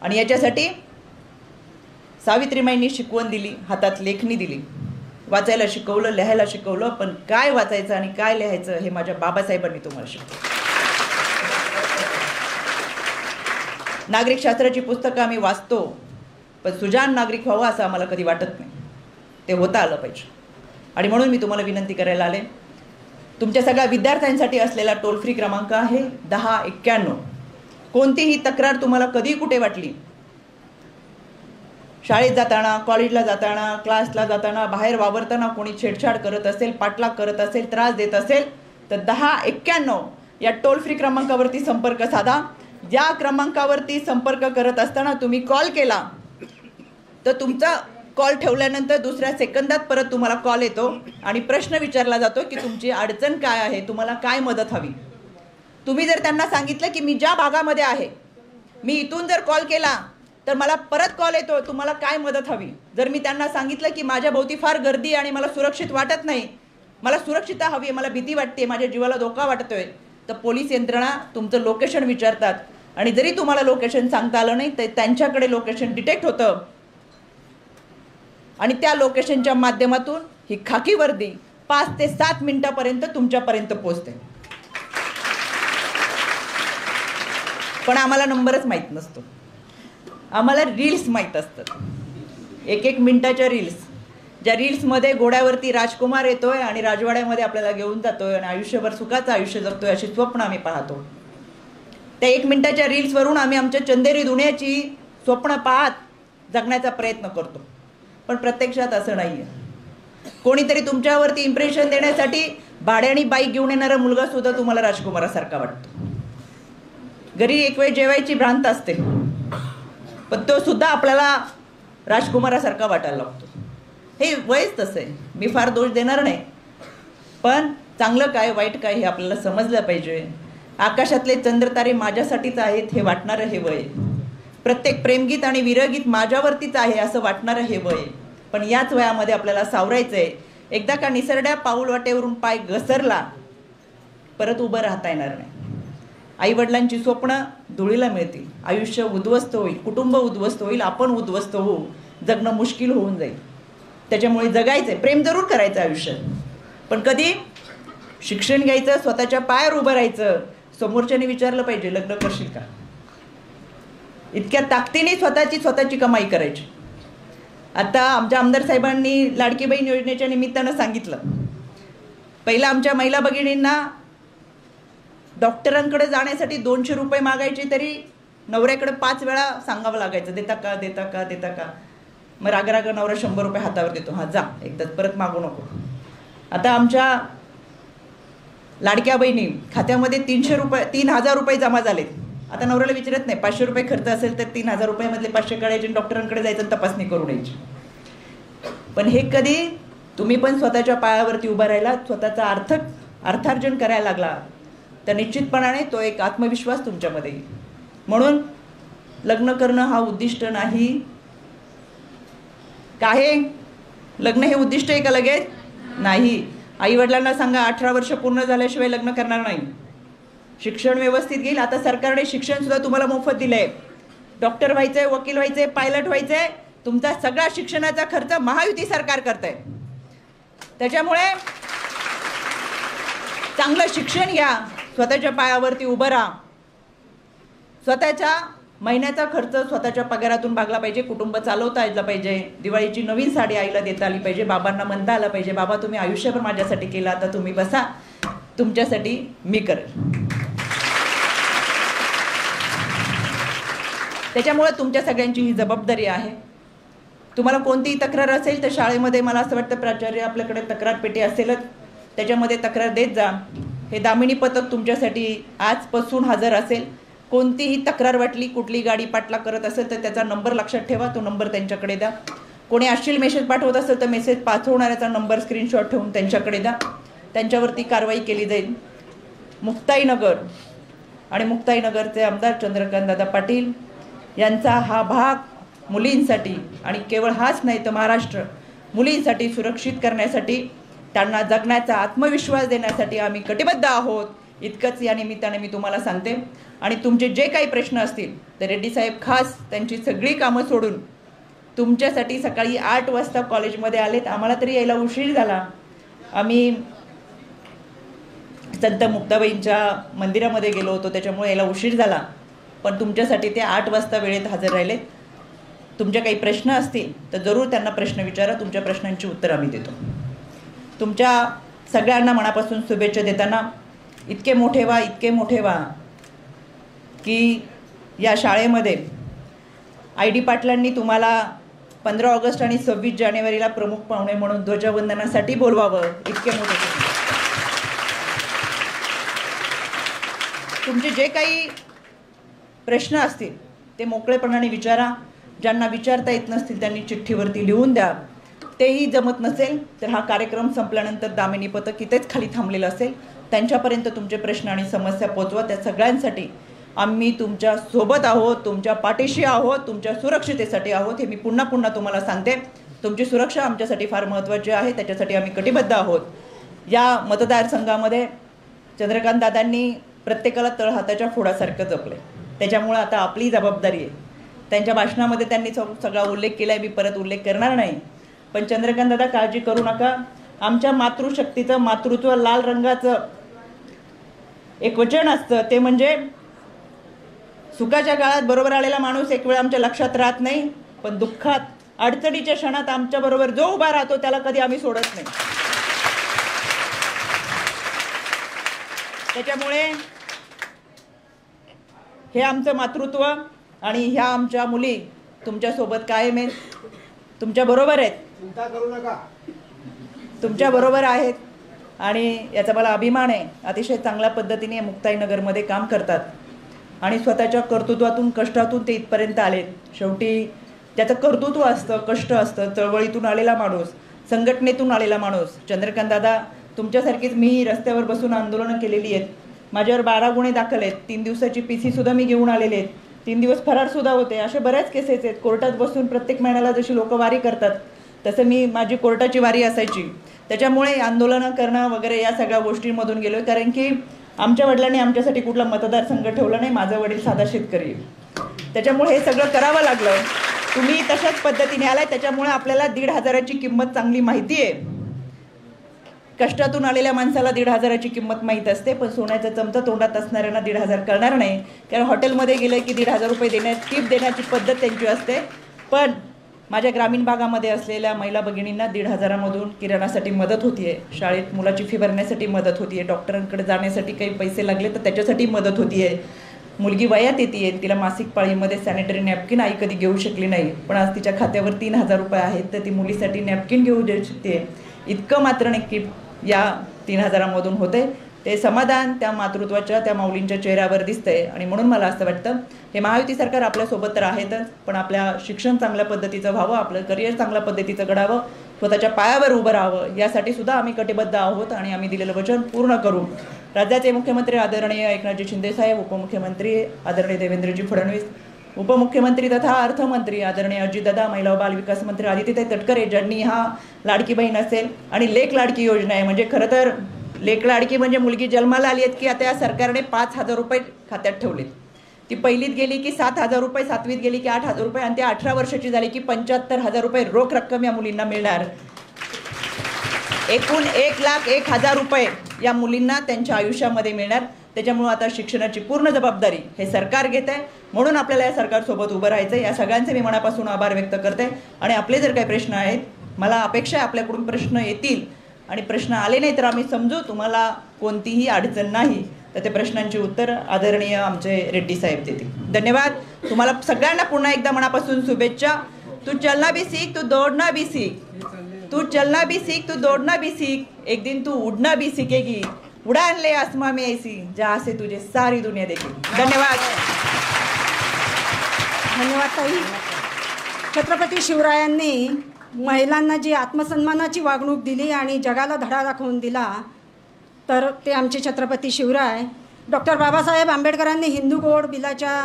आणि याच्यासाठी सावित्रीबाईंनी शिकवण दिली, हातात लेखणी दिली, वाचायला शिकवलं, लिहायला शिकवलं. पण काय वाचायचं आणि काय लिहायचं हे माझ्या बाबासाहेबांनी तुम्हाला शिकवलं. नागरिक शास्त्राची पुस्तकं आम्ही वाचतो, पण सुजाण नागरिक व्हावं असं आम्हाला कधी वाटत नाही. ते होता आलं पाहिजे. आणि म्हणून मी तुम्हाला विनंती करायला आले, तुमच्या सगळ्या विद्यार्थ्यांसाठी असलेला टोल फ्री क्रमांक आहे 1091. कोणतीही तक्रार तुम्हाला कधी कुठे वाटली, शाळेत जाताना, कॉलेजला जाताना, क्लासला जाताना, बाहेर वावरताना कोणी छेडछाड करत असेल, पाठलाग करत असेल, त्रास देत असेल तर 1091 या टोल फ्री क्रमांकावरती संपर्क साधा. या क्रमांकावरती संपर्क करत असताना तुम्ही कॉल केला तर तुमचा कॉल ठेवल्यानंतर दुसऱ्या सेकंदात परत तुम्हाला कॉल येतो आणि प्रश्न विचारला जातो की तुमची अडचण काय आहे, तुम्हाला काय मदत हवी. तुम्ही जर त्यांना सांगितलं की मी ज्या भागामध्ये आहे, मी इथून जर कॉल केला तर मला परत कॉल येतो, तुम्हाला काय मदत हवी. जर मी त्यांना सांगितलं की माझ्या भोवती फार गर्दी आणि मला सुरक्षित वाटत नाही, मला सुरक्षितता हवी, मला भीती वाटते, माझ्या जीवाला धोका वाटतोय, तर पोलीस यंत्रणा तुमचं लोकेशन विचारतात आणि जरी तुम्हाला लोकेशन सांगता आलं नाही तर त्यांच्याकडे लोकेशन डिटेक्ट होतं आणि त्या लोकेशनच्या माध्यमातून ही खाकी वर्दी 5 ते 7 मिनिटापर्यंत तुमच्यापर्यंत पोहोचते. पण आम्हाला नंबरच माहीत नसतो, आम्हाला रील्स माहीत असतात, 1-1 मिनिटाच्या रील्स, ज्या रील्समध्ये घोड्यावरती राजकुमार येतोय आणि राजवाड्यामध्ये आपल्याला घेऊन जातोय आणि आयुष्यभर सुखाचं आयुष्य जगतोय अशी स्वप्न आम्ही पाहतो. त्या 1 मिनिटाच्या रील्सवरून आम्ही आमच्या चंदेरी दुनियाची स्वप्न पाहत जगण्याचा प्रयत्न करतो. पण प्रत्यक्षात असं नाही आहे. कोणीतरी तुमच्यावरती इम्प्रेशन देण्यासाठी भाड्याने बाईक घेऊन येणारा मुलगा सुद्धा तुम्हाला राजकुमारासारखा वाटतो. घरी एक वेळ जेवायची भ्रांत असते, पण तो सुद्धा आपल्याला राजकुमारासारखा वाटायला लागतो. हे वयच तसं आहे, मी फार दोष देणार नाही, पण चांगलं काय वाईट काय हे आपल्याला समजलं पाहिजे. आकाशातले चंद्रतारे माझ्यासाठीच आहेत हे वाटणारं हे वय, प्रत्येक प्रेमगीत आणि विरहगीत माझ्यावरतीच आहे असं वाटणारं हे वय. पण याच वयामध्ये आपल्याला सावरायचं आहे. एकदा का निसरड्या पाऊलवाटेवरून पाय घसरला परत उभं राहता येणार नाही. आईवडिलांची स्वप्न धुळीला मिळतील, आयुष्य उद्ध्वस्त होईल, कुटुंब उद्ध्वस्त होईल, आपण उद्ध्वस्त होऊ, जगणं मुश्किल होऊन जाईल. त्याच्यामुळे जगायचं आहे, प्रेम जरूर करायचं आयुष्यात, पण कधी शिक्षण घ्यायचं, स्वतःच्या पायावर उभं राहायचं. समोरच्याने विचारलं पाहिजे लग्न करशील का, इतक्या ताकदीने स्वतःची कमाई करायची. आता आमच्या आमदार साहेबांनी लाडकी बहीण योजनेच्या निमित्तानं सांगितलं, पहिला आमच्या महिला भगिनींना डॉक्टरांकडे जाण्यासाठी 200 रुपये मागायचे तरी नवऱ्याकडे 5 वेळा सांगावं लागायचं, देता का देता का देता का. मग राग नवरा 100 रुपये हातावर देतो, हां जा एकदाच, परत मागू नको. आता आमच्या लाडक्या बहिणी खात्यामध्ये 3,000 रुपये जमा झालेत. आता नवऱ्याला विचारत नाही, 500 रुपये खर्च असेल तर 3,000 रुपयामधले 500 काढायचे, डॉक्टरांकडे जायचं, तपासणी करून यायची. पण हे कधी तुम्ही पण स्वतःच्या पायावरती उभा राहिला, स्वतःचा अर्थार्जन करायला लागला तर निश्चितपणाने तो एक आत्मविश्वास तुमच्यामध्ये येईल. म्हणून लग्न करणं हा उद्दिष्ट नाही. काय लग्न हे उद्दिष्ट आहे का लगेच? नाही. आईवडिलांना सांगा 18 वर्ष पूर्ण झाल्याशिवाय लग्न करणार नाही. शिक्षण व्यवस्थित घेईल. आता सरकारने शिक्षण सुद्धा तुम्हाला मोफत दिलंय. डॉक्टर व्हायचंय, वकील व्हायचंय, पायलट व्हायचंय, तुमचा सगळा शिक्षणाचा खर्च महायुती सरकार करतंय. त्याच्यामुळे चांगलं शिक्षण घ्या, स्वतःच्या पायावरती उभं राहा, स्वतःच्या महिन्याचा खर्च स्वतःच्या पगारातून भागला पाहिजे, कुटुंब चालवता आलं पाहिजे, दिवाळीची नवीन साडी आईला देता आली पाहिजे, बाबांना म्हणता आलं पाहिजे, बाबा तुम्ही आयुष्यभर माझ्यासाठी केला, आता तुम्ही बसा, तुमच्यासाठी मी करेल. त्याच्यामुळे तुमच्या सगळ्यांची ही जबाबदारी आहे. तुम्हाला कोणतीही तक्रार असेल तर शाळेमध्ये मला असं वाटतं प्राचार्य आपल्याकडे तक्रार पेटी असेलच, त्याच्यामध्ये तक्रार देत जा. हे दामिनी पथक तुमच्यासाठी आजपासून हजर असेल. कोणतीही तक्रार वाटली, कुठली गाडी पाठलाग करत असेल तर त्याचा नंबर लक्षात ठेवा, तो नंबर त्यांच्याकडे द्या. कोणी अश्लील मेसेज पाठवत असेल तर मेसेज पाठवणाऱ्याचा नंबर स्क्रीनशॉट ठेवून त्यांच्याकडे द्या, त्यांच्यावरती कारवाई केली जाईल. मुक्ताईनगर आणि मुक्ताईनगरचे आमदार चंद्रकांतदादा पाटील यांचा हा भाग मुलींसाठी आणि केवळ हाच नाही तर महाराष्ट्र मुलींसाठी सुरक्षित करण्यासाठी, त्यांना जगण्याचा आत्मविश्वास देण्यासाठी आम्ही कटिबद्ध आहोत. इतकंच या निमित्ताने मी तुम्हाला सांगते. आणि तुमचे जे काही प्रश्न असतील तर रेड्डी साहेब खास त्यांची सगळी कामं सोडून तुमच्यासाठी सकाळी 8 वाजता कॉलेजमध्ये आलेत. आम्हाला तरी यायला उशीर झाला, आम्ही संत मुक्ताबाईंच्या मंदिरामध्ये गेलो होतो, त्याच्यामुळे यायला उशीर झाला. पण तुमच्यासाठी ते 8 वाजता वेळेत हजर राहिलेत. तुमचे काही प्रश्न असतील तर जरूर त्यांना प्रश्न विचारा, तुमच्या प्रश्नांची उत्तर आम्ही देतो. तुमच्या सगळ्यांना मनापासून शुभेच्छा देताना इतके मोठे व्हा की या शाळेमध्ये ID पाटलांनी तुम्हाला 15 ऑगस्ट आणि 26 जानेवारीला प्रमुख पाहुणे म्हणून ध्वजवंदनासाठी बोलवावं. इतके मोठे तुमचे जे काही प्रश्न असतील ते मोकळेपणाने विचारा. ज्यांना विचारता येत नसतील त्यांनी चिठ्ठीवरती लिहून द्या. तेही जमत नसेल तर हा कार्यक्रम संपल्यानंतर दामिनी पथक इथेच खाली थांबलेलं असेल, त्यांच्यापर्यंत तुमचे प्रश्न आणि समस्या पोहोचवा. त्या सगळ्यांसाठी आम्ही तुमच्या सोबत आहोत, तुमच्या पाठीशी आहोत, तुमच्या सुरक्षितेसाठी आहोत. हे मी पुन्हा पुन्हा तुम्हाला सांगते. तुमची सुरक्षा आमच्यासाठी फार महत्त्वाची आहे, त्याच्यासाठी आम्ही कटिबद्ध आहोत. या मतदारसंघामध्ये चंद्रकांत दादांनी प्रत्येकाला तळहाताच्या फोडासारखं जपलं. त्याच्यामुळं आता आपली जबाबदारी आहे. त्यांच्या भाषणामध्ये त्यांनी सगळा उल्लेख केला आहे, मी परत उल्लेख करणार नाही. पण चंद्रकांत दादा काळजी करू नका. आमच्या मातृशक्तीचं, मातृत्व लाल रंगाचं एक वचन असतं, ते म्हणजे सुखाच्या काळात बरोबर आलेला माणूस एक वेळ आमच्या लक्षात राहत नाही, पण दुःखात अडचणीच्या क्षणात आमच्या बरोबर जो उभा राहतो त्याला कधी आम्ही सोडत नाही. त्याच्यामुळे हे आमचं मातृत्व आणि ह्या आमच्या मुली तुमच्यासोबत कायम आहेत, तुमच्या बरोबर आहेत, चिंता करू नका, तुमच्या बरोबर आहेत आणि याचा मला अभिमान आहे. अतिशय चांगल्या पद्धतीने मुक्ताईनगरमध्ये काम करतात आणि स्वतःच्या कर्तृत्वातून, कष्टातून ते इथपर्यंत आलेत. शेवटी त्याचं कर्तृत्व असतं, कष्ट असतं, चळवळीतून आलेला माणूस, संघटनेतून आलेला माणूस. चंद्रकांत दादा तुमच्यासारखीच मी रस्त्यावर बसून आंदोलनं केलेली आहेत. माझ्यावर 12 गुन्हे दाखल आहेत. 3 दिवसाची PC सुद्धा मी घेऊन आलेले आहेत. 3 दिवस फरार सुद्धा होते. अशा बऱ्याच केसेस आहेत. कोर्टात बसून प्रत्येक महिन्याला जशी लोक वारी करतात तसं मी, माझी कोर्टाची वारी असायची. त्याच्यामुळे आंदोलनं करणं वगैरे या सगळ्या गोष्टींमधून गेलो. कारण की आमच्या वडिलांनी आमच्यासाठी कुठला मतदारसंघ ठेवला नाही. माझा वडील साधा शेतकरी, त्याच्यामुळे हे सगळं करावं लागलं. तुम्ही तशाच पद्धतीने आलाय, त्याच्यामुळे आपल्याला 1,500ची किंमत चांगली माहिती आहे. कष्टातून आलेल्या माणसाला 1,500ची किंमत माहीत असते, पण सोन्याचा चमचा तोंडात असणाऱ्यांना 1,500 करणार नाही. कारण हॉटेलमध्ये गेलं की 1,500 रुपये टिप देण्याची पद्धत त्यांची असते. पण माझ्या ग्रामीण भागामध्ये असलेल्या महिला भगिनींना 1,500मधून किराणासाठी मदत होतीये, शाळेत मुलाची फी भरण्यासाठी मदत होतीये, डॉक्टरांकडे जाण्यासाठी काही पैसे लागले तर त्याच्यासाठी मदत होतीये, मुलगी वयात येते, तिला मासिक पाळीमध्ये सॅनिटरी नॅपकिन आई कधी घेऊ शकली नाही, पण आज तिच्या खात्यावर 3,000 रुपये आहेत, तर ती मुलीसाठी नॅपकिन घेऊ शकते. इतकं मात्र नक्की या 3,000मधून होते. ते समाधान त्या मातृत्वाच्या, त्या माऊलींच्या चेहऱ्यावर दिसतंय. आणि म्हणून मला असं वाटतं हे महायुती सरकार आपल्यासोबत तर आहेतच, पण आपल्या शिक्षण चांगल्या पद्धतीचं व्हावं, आपलं करिअर चांगल्या पद्धतीचं घडावं, स्वतःच्या पायावर उभं राहावं, यासाठी सुद्धा आम्ही कटिबद्ध आहोत आणि आम्ही दिलेलं वचन पूर्ण करू. राज्याचे मुख्यमंत्री आदरणीय एकनाथजी शिंदेसाहेब, उपमुख्यमंत्री आदरणीय देवेंद्रजी फडणवीस, उपमुख्यमंत्री तथा अर्थमंत्री आदरणीय अजितदादा, महिला व बालविकास मंत्री आदित्यताई तटकरे, ज्यांनी हा लाडकी बहीण असेल आणि लेक लाडकी योजना आहे, म्हणजे खरं तर लेक लाडकी म्हणजे मुलगी जन्माला आली आहेत की आता या सरकारने 5,000 रुपये खात्यात ठेवलेत. ती पहिलीत गेली की 7,000 रुपये, 7वीत गेली की 8,000 रुपये आणि ती 18 वर्षाची झाली की 75,000 रुपये रोख रक्कम या मुलींना मिळणार. एकूण 1,01,000 रुपये या मुलींना त्यांच्या आयुष्यामध्ये मिळणार. त्याच्यामुळे आता शिक्षणाची पूर्ण जबाबदारी हे सरकार घेत आहे. म्हणून आपल्याला या सरकारसोबत उभं राहायचं. या सगळ्यांचे मी मनापासून आभार व्यक्त करते. आणि आपले जर काही प्रश्न आहेत, मला अपेक्षा आहे आपल्याकडून प्रश्न येतील आणि प्रश्न आले नाही तर आम्ही समजू, तुम्हाला कोणतीही अडचण नाही, तर ते प्रश्नांची उत्तर आदरणीय आमचे रेड्डी साहेब देतील. धन्यवाद. तुम्हाला सगळ्यांना पुन्हा एकदा मनापासून शुभेच्छा. तू चलना भी सीख, तू दौड़ना भी सीख, तू चलना भी सीख, तू दौड़ना भी सीख, एक दिन तू उड़ना भी सीखेगी, उड़ान ले आसमां में ऐसी जहाँ से तुझे सारी दुनिया देखेगी. धन्यवाद. धन्यवाद ताई. छत्रपती शिवरायांनी महिलांना जी आत्मसन्मानाची वागणूक दिली आणि जगाला धडा दाखवून दिला, तर ते आमचे छत्रपती शिवराय. डॉक्टर बाबासाहेब आंबेडकरांनी हिंदू कोड बिलाच्या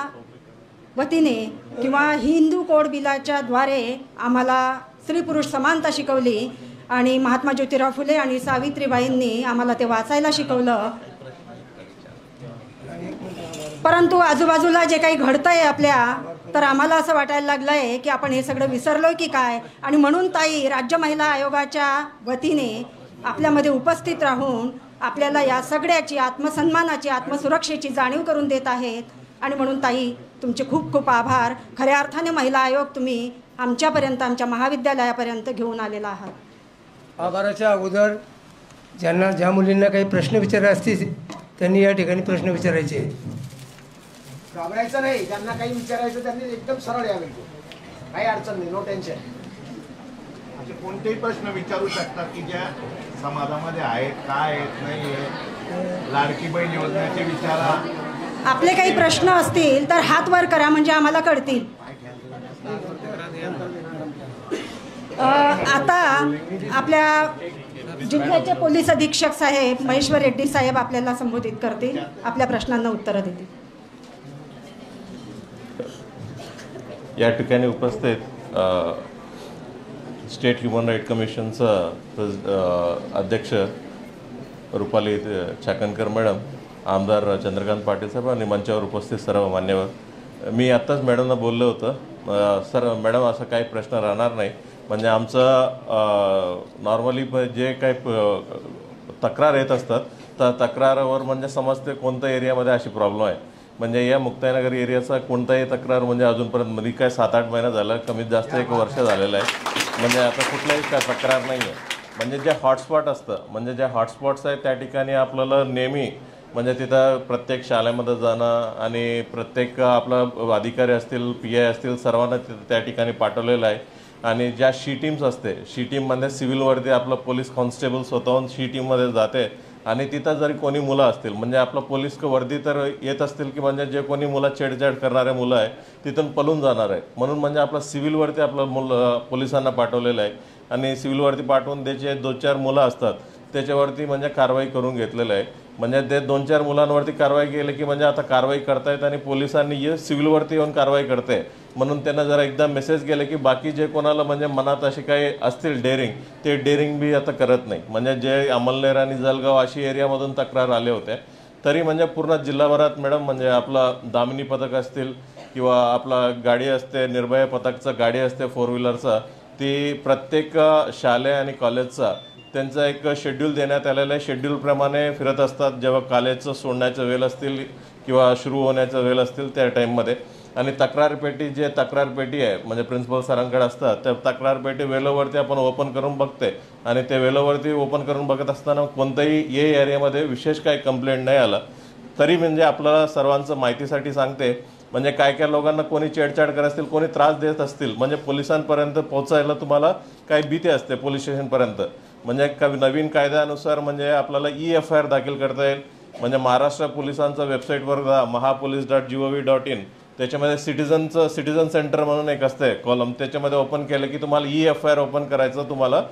वतीने किंवा हिंदू कोड बिलाच्या द्वारे आम्हाला स्त्री पुरुष समानता शिकवली आणि महात्मा ज्योतिराव फुले आणि सावित्रीबाईंनी आम्हाला ते वाचायला शिकवलं. परंतु आजूबाजूला जे काही घडतंय आपल्या, तर आम्हाला असं वाटायला लागलं आहे की आपण हे सगळं विसरलोय की काय. आणि म्हणून ताई राज्य महिला आयोगाच्या वतीने आपल्यामध्ये उपस्थित राहून आपल्याला या सगळ्याची, आत्मसन्मानाची, आत्मसुरक्षेची जाणीव करून देत आहेत. आणि म्हणून ताई तुमचे खूप खूप आभार. खऱ्या अर्थाने महिला आयोग तुम्ही आमच्यापर्यंत, आमच्या महाविद्यालयापर्यंत घेऊन आलेला आहात. आभाराच्या अगोदर ज्या मुलींना काही प्रश्न विचारायचे असतील त्यांनी या ठिकाणी प्रश्न विचारायचे. घाबरायचं नाही. ज्यांना काही विचारायचं त्यांनी एकदम सरळ यावे, काही अडचण नाही, नो टेन्शन. म्हणजे कोणतेही प्रश्न विचारू शकतात की ज्या समाजामध्ये आहेत, काय आहेत, नाही आहे. लाडकी बहीण योजनेचे विचारा. आपले काही प्रश्न असतील तर हात वर करा, म्हणजे आम्हाला कळतील. आता आपल्या जिल्ह्याचे पोलीस अधीक्षक साहेब महेश्वर रेड्डी साहेब आपल्याला संबोधित करतील, आपल्या प्रश्नांना उत्तरं देतील. या ठिकाणी उपस्थित स्टेट ह्युमन राईट कमिशनचं अध्यक्ष रुपाली चाकणकर मॅडम, आमदार चंद्रकांत पाटील साहेब आणि मंचावर उपस्थित सर्व मान्यवर. मी आत्ताच मॅडमना बोललं होतं, सर मॅडम असं काही प्रश्न राहणार नाही. म्हणजे आमचं नॉर्मली जे काही तक्रार येत असतात तर तक्रारावर म्हणजे समजते कोणत्या एरियामध्ये अशी प्रॉब्लेम आहे. म्हणजे या मुक्ताईनगर एरियाचा कोणताही तक्रार म्हणजे अजूनपर्यंत मध्ये काय 7-8 महिना झाला, कमीत जास्त 1 वर्ष झालेलं आहे. म्हणजे आता कुठलाही काय तक्रार नाही आहे. म्हणजे जे हॉटस्पॉट असतं, म्हणजे जे हॉटस्पॉट्स आहेत त्या ठिकाणी आपल्याला नेहमी म्हणजे तिथं प्रत्येक शाळेमध्ये जाणं आणि प्रत्येक आपला अधिकारी असतील, PI असतील, सर्वांना त्या ठिकाणी पाठवलेलं आहे. आणि ज्या शी टीम्स असते, शी टीममध्ये सिव्हिलवरती आपलं पोलीस कॉन्स्टेबल स्वतःहून शी टीममध्ये जाते आणि तिथं जरी कोणी मुलं असतील म्हणजे आपलं पोलीस वर्दी तर येत असतील की म्हणजे जे कोणी मुलं छेडछाड करणारे मुलं आहे तिथून पळून जाणार आहे, म्हणून म्हणजे आपलं सिव्हिलवरती आपलं पोलिसांना पाठवलेलं आहे. आणि सिव्हिलवरती पाठवून त्याचे 2-4 मुलं असतात त्याच्यावरती म्हणजे कारवाई करून घेतलेलं आहे. म्हणजे ते 2-4 मुलांवरती कारवाई केली की म्हणजे आता कारवाई करतायत आणि पोलिसांनी सिव्हिलवरती येऊन कारवाई करते. म्हणून त्यांना जरा एकदा मेसेज गेले की बाकी जे कोणाला म्हणजे मनात असे काही असतील डेअरिंग, ते डेअरिंग बी आता करत नाही. म्हणजे जे अमलनेर आणि जळगाव अशी एरियामधून तक्रार आले होते तरी म्हणजे पूर्ण जिल्हाभरात मॅडम म्हणजे आपला दामिनी पथक असतील किंवा आपला गाडी असते, निर्भया पथकचं गाडी असते 4 व्हीलरचा, ती प्रत्येक शाळे आणि कॉलेजचा त्यांचा एक शेड्यूल देण्यात आलेलं आहे. शेड्यूलप्रमाणे फिरत असतात जेव्हा कॉलेजचं सोडण्याचं वेळ असतील किंवा सुरू होण्याचं वेळ असतील त्या टाईममध्ये. आणि तक्रारपेटी जे तक्रारपेटी आहे म्हणजे प्रिन्सिपल सरांकडे असतात, त्या तक्रारपेटी वेळेवरती आपण ओपन करून बघते आणि ते वेळेवरती ओपन करून बघत असताना कोणत्याही ये एरियामध्ये विशेष काही कंप्लेंट नाही आला. तरी म्हणजे आपल्याला सर्वांचं माहितीसाठी सांगते, म्हणजे काय काय लोकांना कोणी छेडछाड करत असतील, कोणी त्रास देत असतील म्हणजे पोलिसांपर्यंत पोहोचायला तुम्हाला काही भीती असते पोलीस स्टेशनपर्यंत. म्हणजे नवीन कायद्यानुसार म्हणजे आपल्याला EFIR दाखल करता येईल. म्हणजे महाराष्ट्र पोलिसांच्या वेबसाईटवर जा, mahapolice.gov.in, त्याच्यामध्ये सिटिझन सेंटर म्हणून एक असते कॉलम, त्याच्यामध्ये ओपन केलं की तुम्हाला EFIR ओपन करायचं तुम्हाला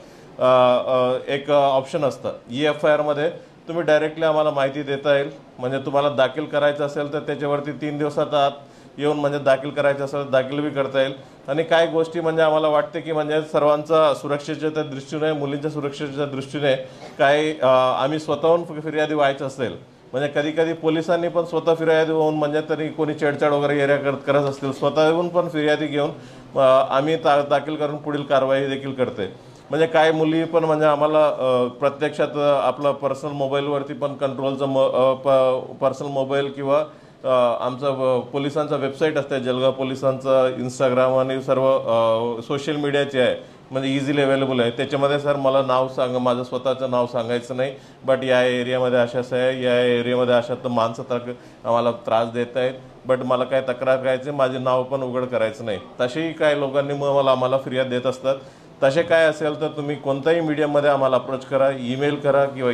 एक ऑप्शन असतं. EFIRमध्ये तुम्ही डायरेक्टली आम्हाला माहिती देता येईल. म्हणजे तुम्हाला दाखल करायचं असेल तर त्याच्यावरती 3 दिवसात आत येऊन म्हणजे दाखल करायचं असेल दाखल बी करता येईल. आणि काही गोष्टी म्हणजे आम्हाला वाटते की म्हणजे सर्वांचा सुरक्षेच्या दृष्टीने, मुलींच्या सुरक्षेच्या दृष्टीने काही आम्ही स्वतःहून फिर्यादी व्हायचं असेल म्हणजे कधी कधी पोलिसांनी पण स्वतः फिर्यादी होऊन म्हणजे तरी कोणी छेडछाड वगैरे एरिया करत असतील स्वतः येऊन पण फिर्यादी घेऊन आम्ही दाखल करून पुढील कारवाई देखील करते. म्हणजे काय मुली पण म्हणजे आम्हाला प्रत्यक्षात आपलं पर्सनल मोबाईलवरती पण कंट्रोलचं पर्सनल मोबाईल किंवा आमचं पोलिसांचा वेबसाईट असते जळगाव पोलिसांचं, इंस्टाग्राम आणि सर्व सोशल मीडियाचे आहे म्हणजे इझिली अवेलेबल आहे. त्याच्यामध्ये सर मला नाव माझं स्वतःचं नाव सांगायचं नाही, बट या एरियामध्ये अशाच आहे, या एरियामध्ये अशा तर माणसं तर आम्हाला त्रास देत आहेत, बट मला काय तक्रार करायची, माझे नाव पण उघड करायचं नाही. तसेही काय लोकांनी आम्हाला फिर्याद देत असतात. तसे काय असेल तर तुम्ही कोणत्याही मीडियममध्ये आम्हाला अप्रोच करा, ईमेल करा किंवा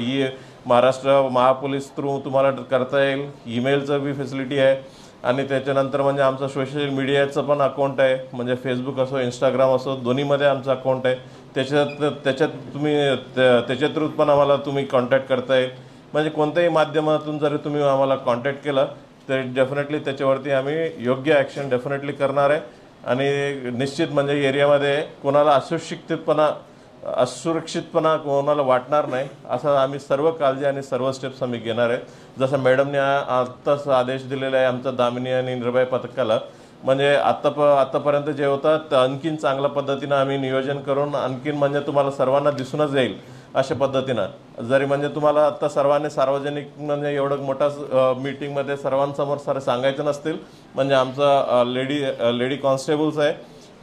महाराष्ट्र महापोलीस थ्रू तुम्हाला करता येईल. ईमेलचं बी फॅसिलिटी आहे. आणि त्याच्यानंतर म्हणजे आमचं सोशल मीडियाचं पण अकाउंट आहे, म्हणजे फेसबुक असो इंस्टाग्राम असो दोन्हीमध्ये आमचं अकाउंट आहे. त्याच्यात तुम्ही त्याच्या थ्रू पण आम्हाला तुम्ही कॉन्टॅक्ट करता येईल. म्हणजे कोणत्याही माध्यमातून जरी तुम्ही आम्हाला कॉन्टॅक्ट केला तर डेफिनेटली त्याच्यावरती आम्ही योग्य ॲक्शन डेफिनेटली करणार आहे. आणि निश्चित म्हणजे एरियामध्ये कोणाला असुरक्षितपणा कोणाला वाटणार नाही असं आम्ही सर्व काळजी आणि सर्व स्टेप्स आम्ही घेणार आहे. जसं मॅडमने आत्ताच आदेश दिलेला आहे आमच्या दामिनी आणि निर्भया पथकाला, म्हणजे आत्तापर्यंत जे होतं तर आणखीन चांगल्या पद्धतीनं आम्ही नियोजन करून आणखीन म्हणजे तुम्हाला सर्वांना दिसूनच येईल अशा पद्धतीनं. जरी म्हणजे तुम्हाला आत्ता सर्वांनी सार्वजनिक म्हणजे एवढं मोठा मीटिंगमध्ये सर्वांसमोर सांगायचं नसतील, म्हणजे आमचा लेडी कॉन्स्टेबल्स आहे,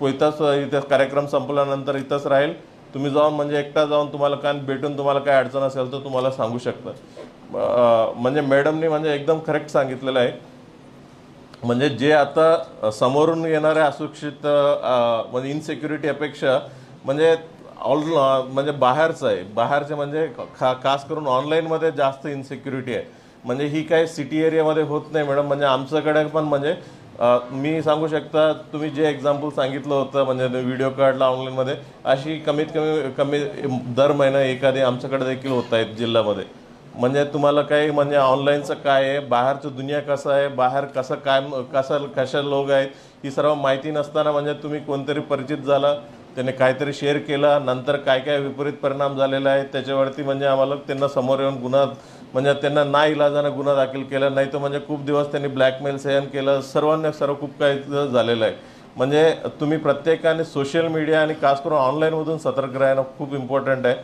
इथं कार्यक्रम संपल्यानंतर इथंच राहील. तुम्ही जाऊन म्हणजे एकटा जाऊन तुम्हाला काय भेटून तुम्हाला काय अडचण असेल तर तुम्हाला सांगू शकता. म्हणजे मॅडमनी म्हणजे एकदम करेक्ट सांगितलेलं आहे. म्हणजे जे आता समोरून येणारे असुरक्षित म्हणजे इनसिक्युरिटी अपेक्षा म्हणजे म्हणजे बाहेरचं आहे, बाहेरचे म्हणजे खास करून ऑनलाईनमध्ये जास्त इनसिक्युरिटी आहे. म्हणजे ही काही सिटी एरियामध्ये होत नाही मॅडम. म्हणजे आमच्याकडे पण म्हणजे मी सांगू शकता तुम्ही जे एक्झाम्पल सांगितलं होतं म्हणजे व्हिडिओ काढला ऑनलाईनमध्ये, अशी कमीत कमी दर महिना एखादी आमच्याकडे देखील होत आहेत जिल्ह्यामध्ये. म्हणजे तुम्हाला काही म्हणजे ऑनलाईनचं काय आहे, बाहेरचं दुनिया कसं आहे, बाहेर कशा लोक आहेत ही सर्व माहिती नसताना म्हणजे तुम्ही कोणतरी परिचित झाला, त्याने काहीतरी शेअर केला, नंतर काय काय विपरीत परिणाम झालेला आहे त्याच्यावरती म्हणजे आम्हाला त्यांना समोर येऊन गुन्हा म्हणजे त्यांना नाईलाजानं गुन्हा दाखल केला, नाही तर म्हणजे खूप दिवस त्यांनी ब्लॅकमेल सहन केलं, सर्व खूप काही झालेलं आहे. म्हणजे तुम्ही प्रत्येकाने सोशल मीडिया आणि खास करून ऑनलाईनमधून सतर्क राहणं खूप इम्पॉर्टंट आहे.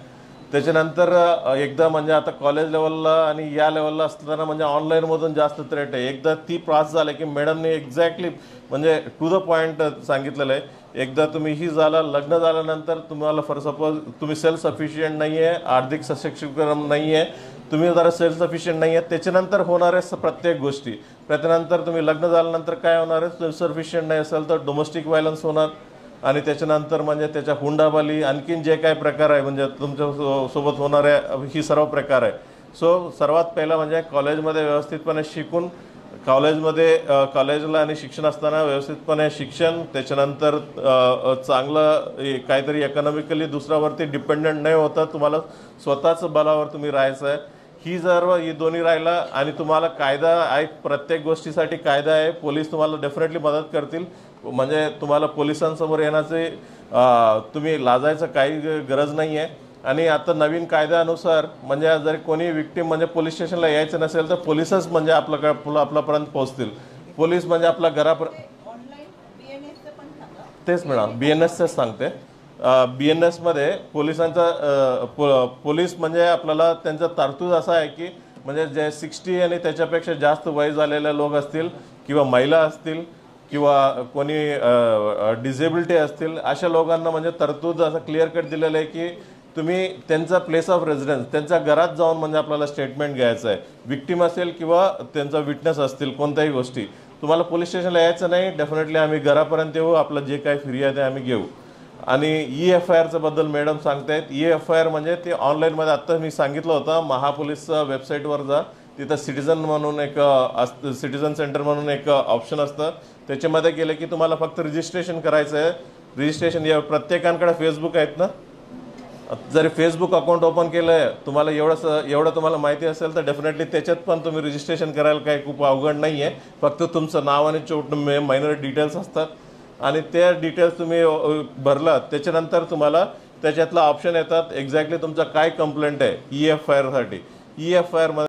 त्याच्यानंतर एकदा म्हणजे आता कॉलेज लेवलला आणि या लेवलला असताना म्हणजे ऑनलाईनमधून जास्त थ्रेट आहे. एकदा ती पास झालं की मॅडमने एक्झॅक्टली म्हणजे टू द पॉईंट सांगितलेलं आहे. एकदा तुम्ही ही लग्न झाल्यानंतर तुम्हाला फॉर सपोज तुम्ही सेल्फ सफिशियंट नाही आहे, आर्थिक सशक्तीकरण नाही आहे, तुम्ही जरा सेल्फ सफिशियंट नाही आहे, त्याच्यानंतर होणारे प्रत्येक गोष्टी, त्याच्यानंतर तुम्ही लग्न झाल्यानंतर काय होणार आहे, सेल्फ सफिशियंट नाही असेल तर डोमेस्टिक व्हायलन्स होणार, आणि त्याच्यानंतर म्हणजे त्याच्या हुंडाबली आणखीन जे काही प्रकार आहे म्हणजे तुमच्या सोबत होणारे ही सर्व प्रकार आहे. सो सर्वात पहिला म्हणजे कॉलेजमध्ये व्यवस्थितपणे शिकून कॉलेजला आणि शिक्षण असताना व्यवस्थितपणे शिक्षण, त्याच्यानंतर चांगलं काहीतरी इकॉनॉमिकली दुसऱ्यावरती डिपेंडंट नाही होता, तुम्हाला स्वतःच बलावर तुम्ही राहायचं आहे. ही दोन्ही राहिला आणि तुम्हाला कायदा आहे, प्रत्येक गोष्टीसाठी कायदा आहे, पोलीस तुम्हाला डेफिनेटली मदत करतील. म्हणजे तुम्हाला पोलिसांसमोर येण्याचे तुम्ही लाजायचं काही गरज नाही आहे. आणि आता नवीन कायद्यानुसार म्हणजे जर कोणी विक्टीम म्हणजे पोलीस स्टेशनला यायचं नसेल तर पोलीसच म्हणजे आपल्यापर्यंत पोहोचतील. पोलीस म्हणजे आपल्या घरापर्यंत, तेच मॅडम BNSच सांगते. BNSमध्ये पोलीस म्हणजे आपल्याला त्यांचा तरतूद असा आहे की म्हणजे जे 60 आणि त्याच्यापेक्षा जास्त वय झालेले लोक असतील किंवा महिला असतील किंवा कोणी डिसेबिलिटी असतील, अशा लोकांना म्हणजे तरतूद असं क्लिअर कट दिलेलं आहे की तुम्ही त्यांचा प्लेस ऑफ रेसिडेन्स त्यांच्या घरात जाऊन म्हणजे आपल्याला स्टेटमेंट घ्यायचं आहे. विक्टीम असेल किंवा त्यांचा विटनेस असतील कोणत्याही गोष्टी, तुम्हाला पोलीस स्टेशनला यायचं नाही, डेफिनेटली आम्ही घरापर्यंत येऊ, आपलं जे काही फिर्याद आहे आम्ही घेऊ. आणि EFIRचं बद्दल मॅडम सांगतायत. EFIR म्हणजे ते ऑनलाईनमध्ये आत्ता मी सांगितलं होतं, महापोलीसच्या वेबसाईटवर जा, तिथं सिटिझन सेंटर म्हणून एक ऑप्शन असतं, त्याच्यामध्ये गेलं की तुम्हाला फक्त रजिस्ट्रेशन करायचं आहे. रजिस्ट्रेशन प्रत्येकांकडे फेसबुक आहेत ना, जरी फेसबुक अकाउंट ओपन केलं आहे तुम्हाला एवढं तुम्हाला माहिती असेल तर डेफिनेटली त्याच्यात पण तुम्ही रजिस्ट्रेशन करायला काही खूप अवघड नाही आहे. फक्त तुमचं नाव आणि मायनर डिटेल्स असतात आणि त्या डिटेल्स तुम्ही भरलात त्याच्यानंतर तुम्हाला त्याच्यातला ऑप्शन येतात एक्झॅक्टली तुमचा काय कंप्लेंट आहे EFIR साठी. EFIR मध्ये